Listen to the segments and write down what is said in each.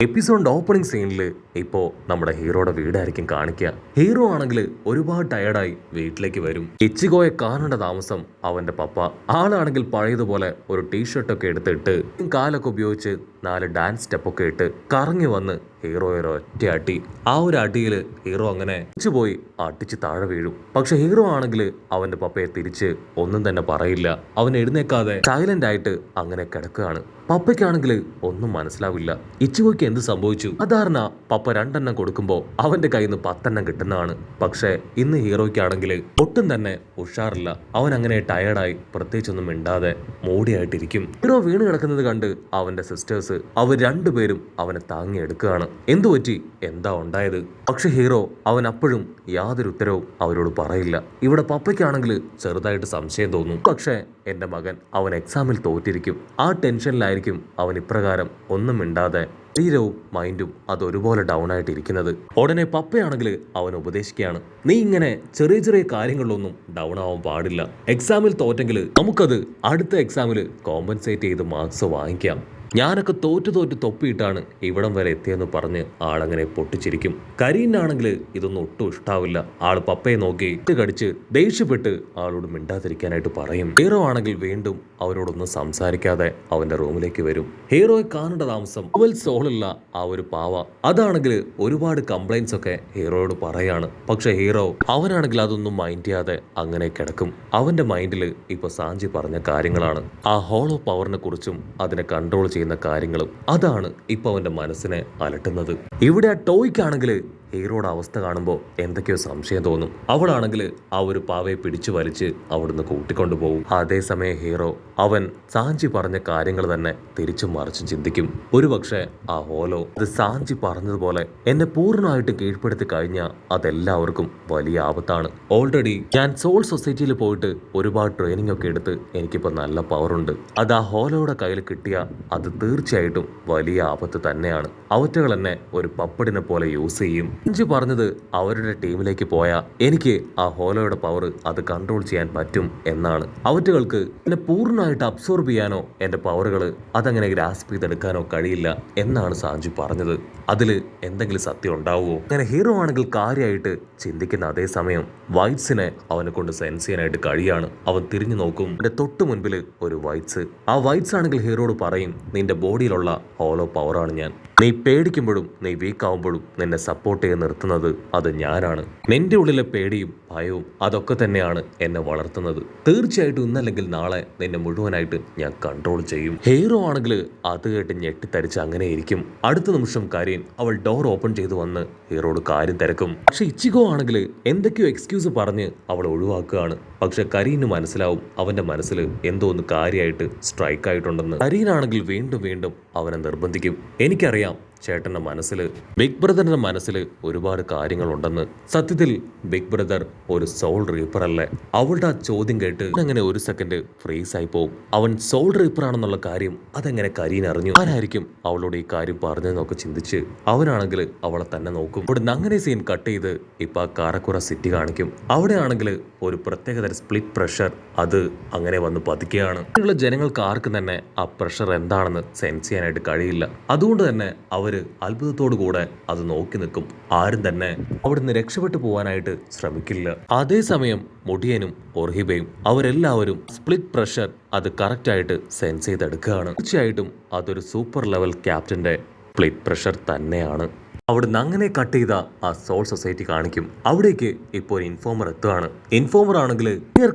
എപ്പിസോഡിന്റെ opening സീനിൽ ഇപ്പോൾ നമ്മുടെ ഹീറോയുടെ വീടായിരിക്കും കാണിക്കുക. ഹീറോ ആണെങ്കിൽ ഒരുപാട് ടയർഡായി വീട്ടിലേക്ക് വരും. ഇച്ചിഗോയെ കാണേണ്ട താമസം അവന്റെ പപ്പ. ആളാണെങ്കിൽ പഴയതുപോലെ ഒരു ടീഷർട്ടൊക്കെ എടുത്തിട്ട് കാലൊക്കെ ഉപയോഗിച്ച് 4 ഡാൻസ് സ്റ്റെപ്പൊക്കെ ഇട്ട് കറങ്ങി വന്ന് ഹീറോയെ ഒറ്റ അടി. ആ ഒരു അടിയിൽ ഹീറോ അങ്ങനെ പോയി അടിച്ച് താഴെ വീഴും. പക്ഷെ ഹീറോ ആണെങ്കിൽ അവന്റെ പപ്പയെ തിരിച്ച് ഒന്നും തന്നെ പറയില്ല. അവൻ എഴുന്നേക്കാതെ സൈലന്റ് ആയിട്ട് അങ്ങനെ കിടക്കുകയാണ്. പപ്പയ്ക്കാണെങ്കിൽ ഒന്നും മനസ്സിലാവില്ല. ഇച്ചിഗോയ്ക്ക് എന്ത് സംഭവിച്ചു? സാധാരണ പപ്പ 2 എണ്ണം കൊടുക്കുമ്പോൾ അവന്റെ കയ്യിൽ നിന്ന് 10 എണ്ണം കിട്ടുന്നതാണ്. പക്ഷെ ഇന്ന് ഹീറോയ്ക്കാണെങ്കിൽ ഒട്ടും തന്നെ ഉഷാറില്ല. അവൻ അങ്ങനെ ടയർഡായി പ്രത്യേകിച്ചൊന്നും മിണ്ടാതെ മൂടിയായിട്ടിരിക്കും. ഹീറോ വീണ് കിടക്കുന്നത് കണ്ട് അവന്റെ സിസ്റ്റേഴ്സ് അവർ രണ്ടുപേരും അവനെ താങ്ങിയെടുക്കുകയാണ്. എന്തു പറ്റി? എന്താ ഉണ്ടായത്? പക്ഷെ ഹീറോ അവൻ അപ്പോഴും യാതൊരു ഉത്തരവും അവരോട് പറയില്ല. ഇവിടെ പപ്പയ്ക്കാണെങ്കിൽ ചെറുതായിട്ട് സംശയം തോന്നും. പക്ഷെ എന്റെ മകൻ അവൻ എക്സാമിൽ തോറ്റിരിക്കും. ആ ടെൻഷനിലായിരിക്കും അവൻ ഇപ്രകാരം ഒന്നും മിണ്ടാതെ ശരീരവും മൈൻഡും അതൊരുപോലെ ഡൗൺ ആയിട്ട് ഇരിക്കുന്നത്. ഉടനെ പപ്പയാണെങ്കിൽ അവൻ ഉപദേശിക്കുകയാണ്, നീ ഇങ്ങനെ ചെറിയ ചെറിയ കാര്യങ്ങളിലൊന്നും ഡൗൺ ആവാൻ പാടില്ല. എക്സാമിൽ തോറ്റെങ്കിൽ നമുക്കത് അടുത്ത എക്സാമിൽ കോമ്പൻസേറ്റ് ചെയ്ത് മാർക്സ് വാങ്ങിക്കാം. ഞാനൊക്കെ തോറ്റു തൊപ്പിയിട്ടാണ് ഇവിടം വരെ എത്തിയെന്ന് പറഞ്ഞ് ആളങ്ങനെ പൊട്ടിച്ചിരിക്കും. കരീനാണെങ്കിൽ ഇതൊന്നും ഒട്ടും ഇഷ്ടാവില്ല. ആൾ പപ്പയെ നോക്കി കടിച്ച് ദേഷ്യപ്പെട്ട് ആളോട് മിണ്ടാതിരിക്കാനായിട്ട് പറയും. ഹീറോ ആണെങ്കിൽ വീണ്ടും അവരോടൊന്നും സംസാരിക്കാതെ അവന്റെ റൂമിലേക്ക് വരും. ഹീറോയെ കാണേണ്ട താമസം അവൽ സോളുള്ള ആ ഒരു പാവ അതാണെങ്കിൽ ഒരുപാട് കംപ്ലൈൻസ് ഒക്കെ ഹീറോയോട് പറയാണ്. പക്ഷെ ഹീറോ അവനാണെങ്കിൽ അതൊന്നും മൈൻഡ് ചെയ്യാതെ അങ്ങനെ കിടക്കും. അവന്റെ മൈൻഡിൽ ഇപ്പൊ സാഞ്ചി പറഞ്ഞ കാര്യങ്ങളാണ്. ആ ഹോളോ പവറിനെ കുറിച്ചും അതിനെ കൺട്രോൾ ചെയ്യുന്ന കാര്യങ്ങളും അതാണ് ഇപ്പൊ അവന്റെ മനസ്സിനെ അലട്ടുന്നത്. ഇവിടെ ആ ടോയ്ക്കാണെങ്കിൽ ഹീറോയുടെ അവസ്ഥ കാണുമ്പോൾ എന്തൊക്കെയോ സംശയം തോന്നും. അവളാണെങ്കിൽ ആ ഒരു പാവയെ പിടിച്ചു വലിച്ച് അവിടുന്ന് കൂട്ടിക്കൊണ്ടുപോകും. അതേസമയം ഹീറോ അവൻ സാഞ്ചി പറഞ്ഞ കാര്യങ്ങൾ തന്നെ തിരിച്ചും മറിച്ചും ചിന്തിക്കും. ഒരുപക്ഷെ ആ ഹോലോ അത് സാഞ്ചി പറഞ്ഞതുപോലെ എന്നെ പൂർണ്ണമായിട്ട് കീഴ്പ്പെടുത്തി കഴിഞ്ഞാൽ അതെല്ലാവർക്കും വലിയ ആപത്താണ്. ഓൾറെഡി ഞാൻ സോൾ സൊസൈറ്റിയിൽ പോയിട്ട് ഒരുപാട് ട്രെയിനിങ് ഒക്കെ എടുത്ത് എനിക്കിപ്പോൾ നല്ല പവറുണ്ട്. അത് ആ ഹോലോയുടെ കയ്യിൽ കിട്ടിയ അത് തീർച്ചയായിട്ടും വലിയ ആപത്ത് തന്നെയാണ്. അവറ്റകൾ എന്നെ ഒരു പപ്പടിനെ പോലെ യൂസ് ചെയ്യും. സാഞ്ചി പറഞ്ഞത് അവരുടെ ടീമിലേക്ക് പോയാൽ എനിക്ക് ആ ഹോലോയുടെ പവർ അത് കൺട്രോൾ ചെയ്യാൻ പറ്റും എന്നാണ്. അവറ്റകൾക്ക് എന്നെ പൂർണ്ണമായിട്ട് അബ്സോർബ് ചെയ്യാനോ എന്റെ പവറുകൾ അതങ്ങനെ ഗ്രാസ്പ് ചെയ്തെടുക്കാനോ കഴിയില്ല എന്നാണ് സാഞ്ചി പറഞ്ഞത്. അതില് എന്തെങ്കിലും സത്യം ഉണ്ടാവുമോ? അങ്ങനെ ഹീറോ ആണെങ്കിൽ കാര്യമായിട്ട് ചിന്തിക്കുന്ന അതേസമയം വൈറ്റ്സിനെ അവനെ കൊണ്ട് സെൻസ് ചെയ്യാനായിട്ട് കഴിയാണ്. അവൻ തിരിഞ്ഞു നോക്കും. എന്റെ തൊട്ട് മുൻപിൽ ഒരു വൈറ്റ്സ്. ആ വൈറ്റ്സ് ആണെങ്കിൽ ഹീറോയോട് പറയും, നിന്റെ ബോഡിയിലുള്ള ഹോലോ പവറാണ് ഞാൻ. നീ പേടിക്കുമ്പോഴും നീ വീക്ക് ആവുമ്പോഴും നിന്നെ സപ്പോർട്ട് ചെയ്ത് നിർത്തുന്നത് അത് ഞാനാണ്. നിന്റെ ഉള്ളിലെ പേടിയും ഭയവും അതൊക്കെ തന്നെയാണ് എന്നെ വളർത്തുന്നത്. തീർച്ചയായിട്ടും ഇന്നല്ലെങ്കിൽ നാളെ നിന്നെ മുഴുവനായിട്ട് ഞാൻ കൺട്രോൾ ചെയ്യും. ഹീറോ ആണെങ്കിൽ അത് കേട്ട് ഞെട്ടിത്തരിച്ച് അങ്ങനെ ഇരിക്കും. അടുത്ത നിമിഷം കരീൻ അവൾ ഡോർ ഓപ്പൺ ചെയ്ത് വന്ന് ഹീറോയോട് കാര്യം തിരക്കും. പക്ഷെ ഇച്ചിഗോ ആണെങ്കിൽ എന്തൊക്കെയോ എക്സ്ക്യൂസ് പറഞ്ഞ് അവൾ ഒഴിവാക്കുകയാണ്. പക്ഷെ കരീന് മനസ്സിലാവും അവന്റെ മനസ്സിൽ എന്തോ ഒന്ന് കാര്യമായിട്ട് സ്ട്രൈക്ക് ആയിട്ടുണ്ടെന്ന്. കരീനാണെങ്കിൽ വീണ്ടും വീണ്ടും അവനെ നിർബന്ധിക്കും. എനിക്കറിയാം ചേട്ടന്റെ മനസ്സിൽ ബിഗ് ബ്രദറിന്റെ മനസ്സിൽ ഒരുപാട് കാര്യങ്ങളുണ്ടെന്ന്. സത്യത്തിൽ ബിഗ് ബ്രദർ ഒരു സോൾ റീപ്പർ അല്ലേ? അവളുടെ ആ ചോദ്യം കേട്ട് അങ്ങനെ ഒരു സെക്കൻഡ് ഫ്രീസ് ആയി പോവും. അവൻ സോൾ റീപ്പർ ആണെന്നുള്ള കാര്യം അതെങ്ങനെ കരീൻ അറിഞ്ഞു? ആരായിരിക്കും അവളോട് ഈ കാര്യം പറഞ്ഞതെന്നൊക്കെ ചിന്തിച്ച് അവനാണെങ്കിൽ അവളെ തന്നെ നോക്കും. ഇവിടെ അങ്ങനെ സീൻ കട്ട് ചെയ്ത് ഇപ്പൊ ആ കാരക്കുറ സിറ്റി കാണിക്കും. അവിടെ ആണെങ്കിൽ ഒരു പ്രത്യേകതരം സ്പ്ലിറ്റ് പ്രഷർ അത് അങ്ങനെ വന്ന് പതിക്കുകയാണ്. ഇവിടെയുള്ള ജനങ്ങൾക്ക് ആർക്കും തന്നെ ആ പ്രഷർ എന്താണെന്ന് സെൻസ് ചെയ്യാനായിട്ട് കഴിയില്ല. അതുകൊണ്ട് തന്നെ അവര് അത്ഭുതത്തോടു കൂടെ അത് നോക്കി നിൽക്കും. ആരും തന്നെ അവിടുന്ന് രക്ഷപ്പെട്ടു പോകാനായിട്ട് ശ്രമിക്കില്ല. അതേസമയം മുടിയനും ഒർഹിബയും അവരെല്ലാവരും സ്പ്ലിറ്റ് പ്രഷർ അത് കറക്റ്റായിട്ട് സെൻസ് ചെയ്തെടുക്കുകയാണ്. തീർച്ചയായിട്ടും അതൊരു സൂപ്പർ ലെവൽ ക്യാപ്റ്റന്റെ സ്പ്ലിറ്റ് പ്രഷർ തന്നെയാണ്. അവിടുന്ന് അങ്ങനെ കട്ട് ചെയ്ത ആ സോൾ സൊസൈറ്റി കാണിക്കും. അവിടേക്ക് ഇപ്പോൾ ഒരു ഇൻഫോമർ എത്തുകയാണ്. ഇൻഫോമർ ആണെങ്കിൽ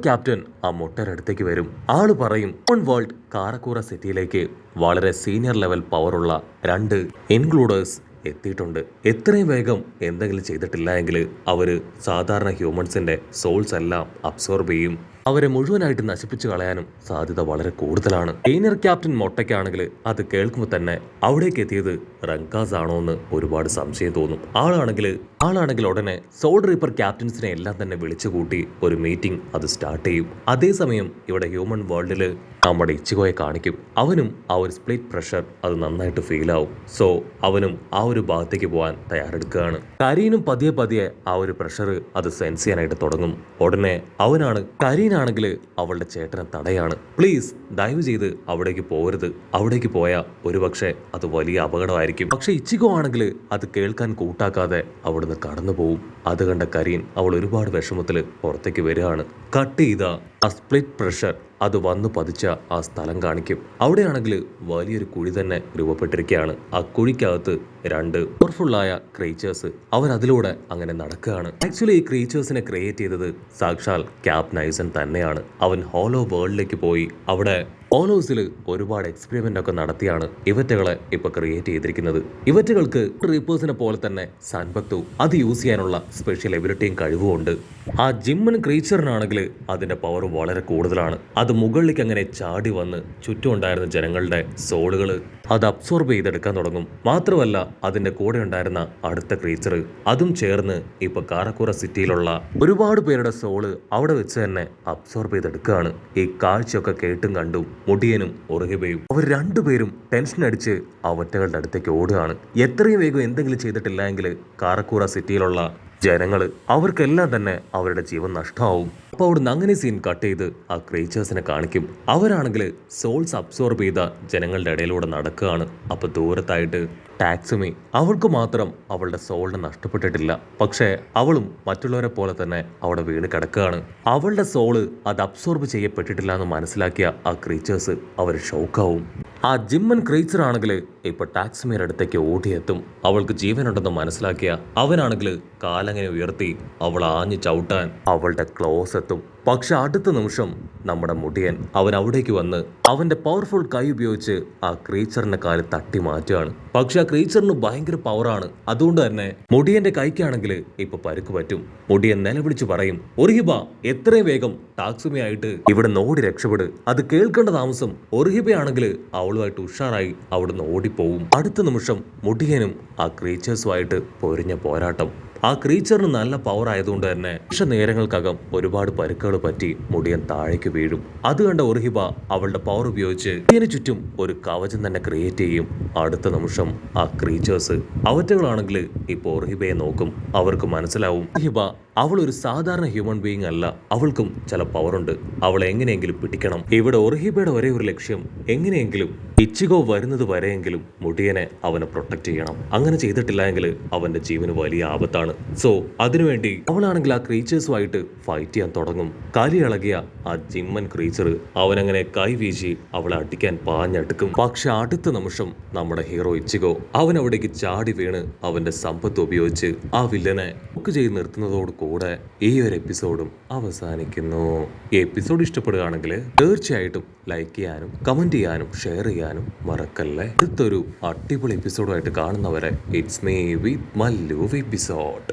ക്യാപ്റ്റൻ ആ മുട്ടയുടെ അടുത്തേക്ക് വരും. ആള് പറയും, ഓൺ വേൾഡ് കാരക്കൂറ സിറ്റിയിലേക്ക് വളരെ സീനിയർ ലെവൽ പവറുള്ള 2 ഇൻക്ലൂഡേഴ്സ് എത്തിയിട്ടുണ്ട്. എത്രയും വേഗം എന്തെങ്കിലും ചെയ്തിട്ടില്ല എങ്കിൽ അവര് സാധാരണ ഹ്യൂമൻസിന്റെ സോൾസ് എല്ലാം അബ്സോർബ് ചെയ്യും. അവരെ മുഴുവനായിട്ട് നശിപ്പിച്ചു കളയാനും സാധ്യത വളരെ കൂടുതലാണ്. സീനിയർ ക്യാപ്റ്റൻ മൊട്ടയ്ക്കാണെങ്കിൽ അത് കേൾക്കുമ്പോൾ തന്നെ അവിടേക്ക് എത്തിയത് റങ്കാസ് ആണോ എന്ന് ഒരുപാട് സംശയം തോന്നും. ആളാണെങ്കിൽ ഉടനെ സോൾ റീപ്പർ ക്യാപ്റ്റൻസിനെ എല്ലാം തന്നെ വിളിച്ചു കൂട്ടി ഒരു മീറ്റിംഗ് അത് സ്റ്റാർട്ട് ചെയ്യും. അതേസമയം ഇവിടെ ഹ്യൂമൻ വേൾഡില് നമ്മുടെ ഇച്ചിഗോയെ കാണിക്കും. അവനും ആ ഒരു സ്പ്ലിറ്റ് പ്രഷർ അത് നന്നായിട്ട് ഫീൽ ആവും. സോ അവനും ആ ഒരു ഭാഗത്തേക്ക് പോകാൻ തയ്യാറെടുക്കുകയാണ്. കരീനും പതിയെ ആ ഒരു പ്രഷർ അത് സെൻസ് ചെയ്യാനായിട്ട് തുടങ്ങും. ഉടനെ കരീന ആണെങ്കിൽ അവളുടെ ചേട്ടനെ തടയാണ്. പ്ലീസ് ദയവ് ചെയ്ത് അവിടേക്ക് പോകരുത്, അവിടേക്ക് പോയാൽ ഒരുപക്ഷെ അത് വലിയ അപകടമായിരിക്കും. പക്ഷെ ഇച്ചിഗോ ആണെങ്കിൽ അത് കേൾക്കാൻ കൂട്ടാക്കാതെ അവിടുന്ന് കടന്നു പോവും. അത് കണ്ട കരീൻ അവൾ ഒരുപാട് വിഷമത്തിൽ പുറത്തേക്ക് വരികയാണ്. കട്ട് ചെയ്ത ആ സ്പ്ലിറ്റ് പ്രഷർ അത് വന്നു പതിച്ച ആ സ്ഥലം കാണിക്കും. അവിടെയാണെങ്കിൽ വലിയൊരു കുഴി തന്നെ രൂപപ്പെട്ടിരിക്കുകയാണ്. ആ കുഴിക്കകത്ത് രണ്ട് പവർഫുള്ളായ ക്രീച്ചേഴ്സ് അവരതിലൂടെ അങ്ങനെ നടക്കുകയാണ്. ആക്ച്വലി ഈ ക്രീച്ചേഴ്സിനെ ക്രിയേറ്റ് ചെയ്തത് സാക്ഷാൽ ക്യാപ് നൈസൻ തന്നെയാണ്. അവൻ ഹോലോ വേൾഡിലേക്ക് പോയി അവിടെ ഓലോസിൽ ഒരുപാട് എക്സ്പെരിമെന്റ് ഒക്കെ നടത്തിയാണ് ഇവറ്റകളെ ഇപ്പൊ ക്രിയേറ്റ് ചെയ്തിരിക്കുന്നത്. ഇവറ്റകൾക്ക് റീപ്പേഴ്സിനെ പോലെ തന്നെ സൻബക്തു അത് യൂസ് ചെയ്യാനുള്ള സ്പെഷ്യൽ എബിലിറ്റിയും കഴിവും ഉണ്ട്. ആ ജിമ്മൻ ക്രീച്ചറിനാണെങ്കിൽ അതിന്റെ പവർ വളരെ കൂടുതലാണ്. അത് മുകളിലേക്ക് അങ്ങനെ ചാടി വന്ന് ചുറ്റും ഉണ്ടായിരുന്ന ജനങ്ങളുടെ സോളുകൾ അത് അബ്സോർബ് ചെയ്തെടുക്കാൻ തുടങ്ങും. മാത്രമല്ല അതിന്റെ കൂടെ ഉണ്ടായിരുന്ന അടുത്ത ക്രീച്ചർ അതും ചേർന്ന് ഇപ്പൊ കാരക്കൂറ സിറ്റിയിലുള്ള ഒരുപാട് പേരുടെ സോള് അവിടെ വെച്ച് തന്നെ അബ്സോർബ് ചെയ്തെടുക്കുകയാണ്. ഈ കാഴ്ചയൊക്കെ കേട്ടും കണ്ടും മുടിയനും ഒറുഹിബയും അവർ രണ്ടുപേരും ടെൻഷൻ അടിച്ച് അവറ്റകളുടെ അടുത്തേക്ക് ഓടുകയാണ്. എത്രയും വേഗം എന്തെങ്കിലും ചെയ്തിട്ടില്ല എങ്കിൽ കാരക്കൂറ സിറ്റിയിലുള്ള ജനങ്ങൾ അവർക്കെല്ലാം തന്നെ അവരുടെ ജീവൻ നഷ്ടമാവും. അപ്പോൾ അവിടുന്ന് അങ്ങനെ സീൻ കട്ട് ചെയ്ത് ആ ക്രീച്ചേഴ്സിനെ കാണിക്കും. അവരാണെങ്കിൽ സോൾസ് അബ്സോർബ് ചെയ്ത ജനങ്ങളുടെ ഇടയിലൂടെ നടക്കുകയാണ്. അപ്പോൾ ദൂരത്തായിട്ട് ടാക്സുമി അവൾക്ക് മാത്രം അവളുടെ സോളിനെ നഷ്ടപ്പെട്ടിട്ടില്ല. പക്ഷേ അവളും മറ്റുള്ളവരെ പോലെ തന്നെ അവിടെ വീണ് കിടക്കുകയാണ്. അവളുടെ സോള് അത് അബ്സോർബ് ചെയ്യപ്പെട്ടിട്ടില്ല എന്ന് മനസ്സിലാക്കിയ ആ ക്രീച്ചേഴ്സ് അവർ ഷോക്കാവും. ആ ജിമ്മൻ ക്രീച്ചർ ആണെങ്കിൽ ഇപ്പൊ ടാക്സുമിയുടെ അടുത്തേക്ക് ഓടിയെത്തും. അവൾക്ക് ജീവനുണ്ടെന്ന് മനസ്സിലാക്കിയ അവനാണെങ്കിൽ കാലങ്ങനെ ഉയർത്തി അവൾ ആഞ്ഞു ചവിട്ടാൻ അവളുടെ ക്ലോസ് എത്തും. പക്ഷെ അടുത്ത നിമിഷം നമ്മുടെ മുടിയൻ അവൻ അവിടേക്ക് വന്ന് അവന്റെ പവർഫുൾ കൈ ഉപയോഗിച്ച് ആ ക്രീച്ചറിന്റെ കാല് തട്ടി മാറ്റുകയാണ്. പക്ഷെ ആ ക്രീച്ചറിന് ഭയങ്കര പവറാണ്. അതുകൊണ്ട് തന്നെ മുടിയന്റെ കൈക്കാണെങ്കിൽ ഇപ്പൊ പരുക്ക് പറ്റും. മുടിയൻ നിലവിളിച്ചു പറയും, ഒറിഹിബ എത്രയും വേഗം ടാക്സുമിയായിട്ട് ഇവിടെ ഓടി രക്ഷപ്പെട്. അത് കേൾക്കേണ്ട താമസം ഒറിഹിബയാണെങ്കിൽ അവളുമായിട്ട് ഉഷാറായി അവിടുന്ന് ഓടിപ്പോവും. അടുത്ത നിമിഷം മുടിയനും ആ ക്രീച്ചേഴ്സുമായിട്ട് പൊരിഞ്ഞ പോരാട്ടം. ആ ക്രീച്ചറിന് നല്ല പവർ ആയതുകൊണ്ട് തന്നെ നേരങ്ങൾക്കകം ഒരുപാട് പരുക്കുകൾ പറ്റി മുടിയൻ താഴേക്ക് വീഴും. അത് കണ്ട ഒറിഹിബ അവളുടെ പവർ ഉപയോഗിച്ച് മുടിയന് ചുറ്റും ഒരു കവചം തന്നെ ക്രിയേറ്റ് ചെയ്യും. അടുത്ത നിമിഷം ആ ക്രീച്ചേഴ്സ് അവറ്റകളാണെങ്കിൽ ഇപ്പോൾ ഒറിഹിബയെ നോക്കും. അവർക്ക് മനസ്സിലാവും ഒറിഹിബ അവൾ ഒരു സാധാരണ ഹ്യൂമൻ ബീയിങ് അല്ല, അവൾക്കും ചില പവറുണ്ട്. അവളെ എങ്ങനെയെങ്കിലും പിടിക്കണം. ഇവിടെ ഒറിഹിബയുടെ ഒരേ ഒരു ലക്ഷ്യം എങ്ങനെയെങ്കിലും ഇച്ചിഗോ വരുന്നത് വരെയെങ്കിലും മുടിയനെ അവനെ പ്രൊട്ടക്ട് ചെയ്യണം. അങ്ങനെ ചെയ്തിട്ടില്ല എങ്കിൽ അവന്റെ ജീവന് വലിയ ആപത്താണ്. സോ അതിനുവേണ്ടി അവളാണെങ്കിൽ ആ ക്രീച്ചേഴ്സുമായിട്ട് ഫൈറ്റ് ചെയ്യാൻ തുടങ്ങും. കലിയിളകിയ ആ ജിമ്മൻ ക്രീച്ചർ അവനങ്ങനെ കൈ വീശി അവളെ അടിക്കാൻ പാഞ്ഞടുക്കും. പക്ഷെ അടുത്ത നിമിഷം നമ്മുടെ ഹീറോ ഇച്ചിഗോ അവൻ അവിടേക്ക് ചാടി വീണ് അവന്റെ സമ്പത്ത് ഉപയോഗിച്ച് ആ വില്ലനെ ബുക്ക് ചെയ്ത് നിർത്തുന്നതോട് കൂടെ ഈ ഒരു എപ്പിസോഡും അവസാനിക്കുന്നു. ഈ എപ്പിസോഡ് ഇഷ്ടപ്പെടുകയാണെങ്കിൽ തീർച്ചയായിട്ടും ലൈക്ക് ചെയ്യാനും കമന്റ് ചെയ്യാനും ഷെയർ ചെയ്യാനും മറക്കല്ലേ. അടുത്തൊരു അടിപൊളി എപ്പിസോഡുമായിട്ട് കാണുന്നവരെ it's me with Mallu episode.